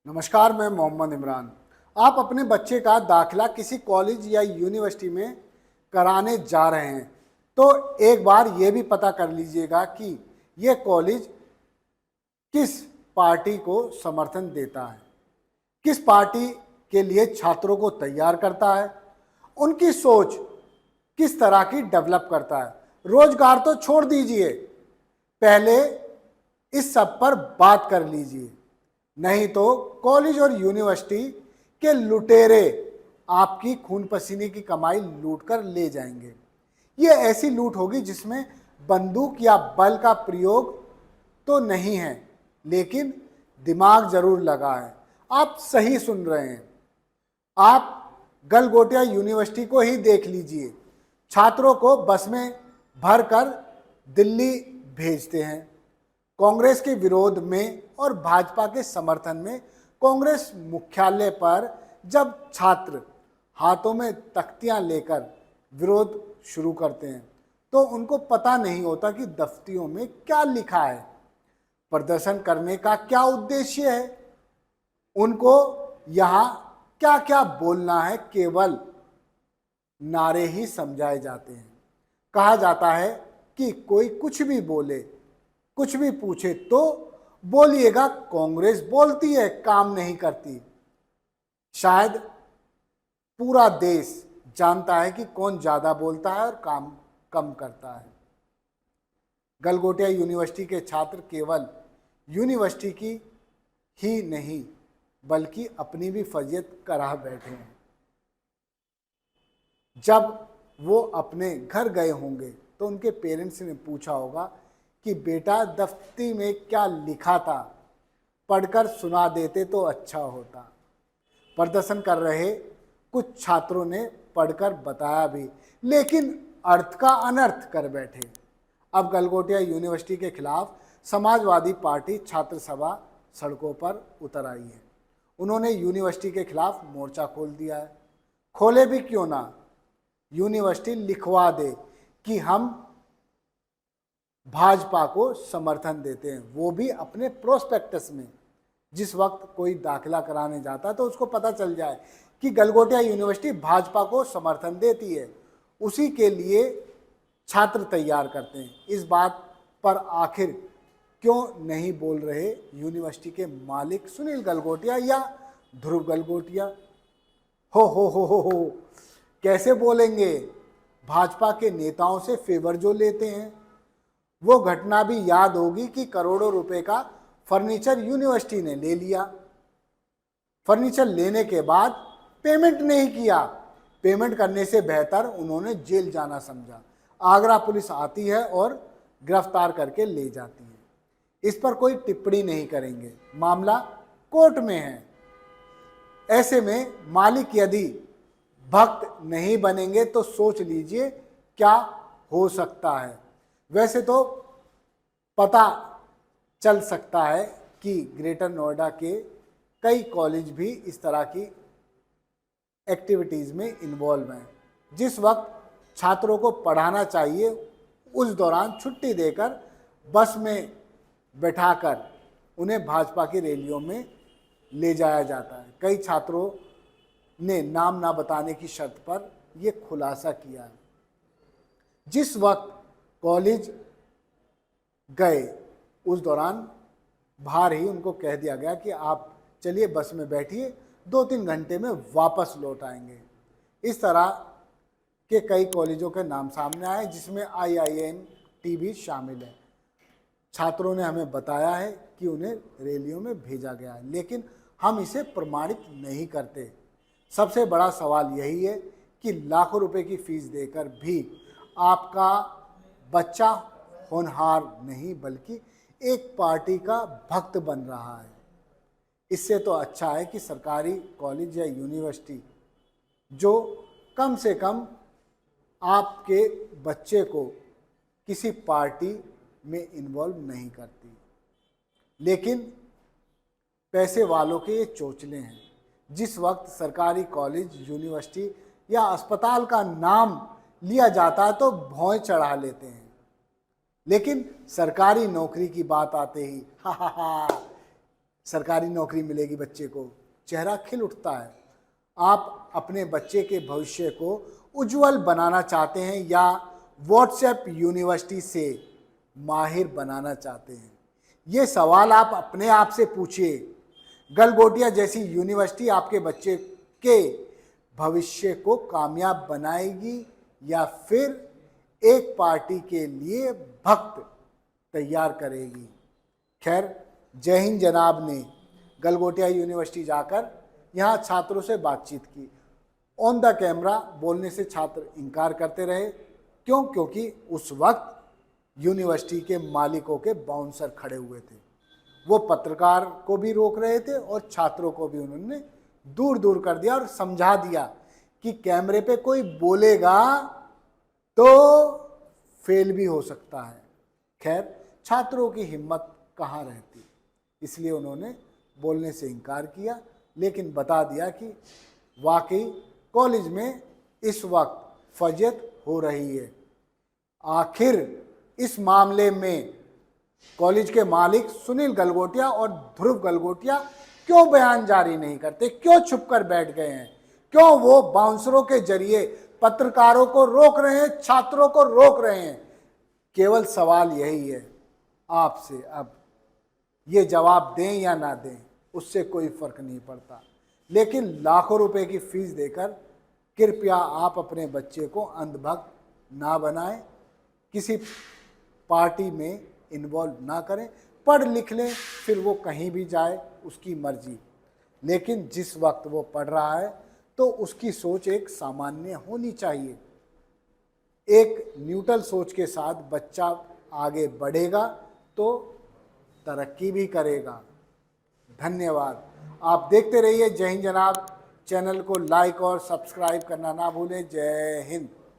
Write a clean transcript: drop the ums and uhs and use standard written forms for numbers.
नमस्कार, मैं मोहम्मद इमरान। आप अपने बच्चे का दाखिला किसी कॉलेज या यूनिवर्सिटी में कराने जा रहे हैं तो एक बार ये भी पता कर लीजिएगा कि ये कॉलेज किस पार्टी को समर्थन देता है, किस पार्टी के लिए छात्रों को तैयार करता है, उनकी सोच किस तरह की डेवलप करता है। रोजगार तो छोड़ दीजिए, पहले इस सब पर बात कर लीजिए, नहीं तो कॉलेज और यूनिवर्सिटी के लुटेरे आपकी खून पसीने की कमाई लूट कर ले जाएंगे। ये ऐसी लूट होगी जिसमें बंदूक या बल का प्रयोग तो नहीं है, लेकिन दिमाग जरूर लगा है। आप सही सुन रहे हैं। आप गलगोटिया यूनिवर्सिटी को ही देख लीजिए। छात्रों को बस में भरकर दिल्ली भेजते हैं। कांग्रेस के विरोध में और भाजपा के समर्थन में कांग्रेस मुख्यालय पर जब छात्र हाथों में तख्तियां लेकर विरोध शुरू करते हैं तो उनको पता नहीं होता कि दफ्तियों में क्या लिखा है, प्रदर्शन करने का क्या उद्देश्य है, उनको यहाँ क्या क्या बोलना है। केवल नारे ही समझाए जाते हैं। कहा जाता है कि कोई कुछ भी बोले, कुछ भी पूछे तो बोलिएगा कांग्रेस बोलती है, काम नहीं करती। शायद पूरा देश जानता है कि कौन ज्यादा बोलता है और काम कम करता है। गलगोटिया यूनिवर्सिटी के छात्र केवल यूनिवर्सिटी की ही नहीं बल्कि अपनी भी फर्जियत करा बैठे हैं। जब वो अपने घर गए होंगे तो उनके पेरेंट्स ने पूछा होगा कि बेटा दफ्ती में क्या लिखा था, पढ़कर सुना देते तो अच्छा होता। प्रदर्शन कर रहे कुछ छात्रों ने पढ़कर बताया भी, लेकिन अर्थ का अनर्थ कर बैठे। अब गलगोटिया यूनिवर्सिटी के खिलाफ समाजवादी पार्टी छात्र सभा सड़कों पर उतर आई है। उन्होंने यूनिवर्सिटी के खिलाफ मोर्चा खोल दिया है। खोले भी क्यों ना, यूनिवर्सिटी लिखवा दे कि हम भाजपा को समर्थन देते हैं, वो भी अपने प्रोस्पेक्टस में। जिस वक्त कोई दाखिला कराने जाता है तो उसको पता चल जाए कि गलगोटिया यूनिवर्सिटी भाजपा को समर्थन देती है, उसी के लिए छात्र तैयार करते हैं। इस बात पर आखिर क्यों नहीं बोल रहे यूनिवर्सिटी के मालिक सुनील गलगोटिया या ध्रुव गलगोटिया? हो, कैसे बोलेंगे? भाजपा के नेताओं से फेवर जो लेते हैं। वो घटना भी याद होगी कि करोड़ों रुपए का फर्नीचर यूनिवर्सिटी ने ले लिया। फर्नीचर लेने के बाद पेमेंट नहीं किया। पेमेंट करने से बेहतर उन्होंने जेल जाना समझा। आगरा पुलिस आती है और गिरफ्तार करके ले जाती है। इस पर कोई टिप्पणी नहीं करेंगे, मामला कोर्ट में है। ऐसे में मालिक यदि भक्त नहीं बनेंगे तो सोच लीजिए क्या हो सकता है। वैसे तो पता चल सकता है कि ग्रेटर नोएडा के कई कॉलेज भी इस तरह की एक्टिविटीज़ में इन्वॉल्व हैं। जिस वक्त छात्रों को पढ़ाना चाहिए उस दौरान छुट्टी देकर बस में बैठाकर उन्हें भाजपा की रैलियों में ले जाया जाता है। कई छात्रों ने नाम ना बताने की शर्त पर यह खुलासा किया है। जिस वक्त कॉलेज गए उस दौरान बाहर ही उनको कह दिया गया कि आप चलिए बस में बैठिए, 2-3 घंटे में वापस लौट आएंगे। इस तरह के कई कॉलेजों के नाम सामने आए जिसमें IIMT भी शामिल है। छात्रों ने हमें बताया है कि उन्हें रैलियों में भेजा गया है, लेकिन हम इसे प्रमाणित नहीं करते। सबसे बड़ा सवाल यही है कि लाखों रुपए की फीस देकर भी आपका बच्चा होनहार नहीं बल्कि एक पार्टी का भक्त बन रहा है। इससे तो अच्छा है कि सरकारी कॉलेज या यूनिवर्सिटी जो कम से कम आपके बच्चे को किसी पार्टी में इन्वॉल्व नहीं करती। लेकिन पैसे वालों के ये चोचले हैं। जिस वक्त सरकारी कॉलेज, यूनिवर्सिटी या अस्पताल का नाम लिया जाता है तो भौं चढ़ा लेते हैं, लेकिन सरकारी नौकरी की बात आते ही हा सरकारी नौकरी मिलेगी बच्चे को, चेहरा खिल उठता है। आप अपने बच्चे के भविष्य को उज्जवल बनाना चाहते हैं या व्हाट्सएप यूनिवर्सिटी से माहिर बनाना चाहते हैं? ये सवाल आप अपने आप से पूछिए। गलगोटिया जैसी यूनिवर्सिटी आपके बच्चे के भविष्य को कामयाब बनाएगी या फिर एक पार्टी के लिए भक्त तैयार करेगी? खैर, जय हिंद जनाब ने गलगोटिया यूनिवर्सिटी जाकर यहाँ छात्रों से बातचीत की। ऑन द कैमरा बोलने से छात्र इनकार करते रहे। क्यों? क्योंकि उस वक्त यूनिवर्सिटी के मालिकों के बाउंसर खड़े हुए थे। वो पत्रकार को भी रोक रहे थे और छात्रों को भी उन्होंने दूर दूर कर दिया और समझा दिया कि कैमरे पे कोई बोलेगा तो फेल भी हो सकता है। खैर, छात्रों की हिम्मत कहाँ रहती, इसलिए उन्होंने बोलने से इनकार किया, लेकिन बता दिया कि वाकई कॉलेज में इस वक्त फजियत हो रही है। आखिर इस मामले में कॉलेज के मालिक सुनील गलगोटिया और ध्रुव गलगोटिया क्यों बयान जारी नहीं करते? क्यों छुप कर बैठ गए हैं? क्यों वो बाउंसरों के जरिए पत्रकारों को रोक रहे हैं, छात्रों को रोक रहे हैं? केवल सवाल यही है आपसे। अब ये जवाब दें या ना दें, उससे कोई फर्क नहीं पड़ता, लेकिन लाखों रुपए की फीस देकर कृपया आप अपने बच्चे को अंधभक्त ना बनाएं, किसी पार्टी में इन्वॉल्व ना करें। पढ़ लिख लें, फिर वो कहीं भी जाए, उसकी मर्जी। लेकिन जिस वक्त वो पढ़ रहा है तो उसकी सोच एक सामान्य होनी चाहिए। एक न्यूट्रल सोच के साथ बच्चा आगे बढ़ेगा तो तरक्की भी करेगा। धन्यवाद। आप देखते रहिए जय हिंद जनाब। चैनल को लाइक और सब्सक्राइब करना ना भूलें। जय हिंद।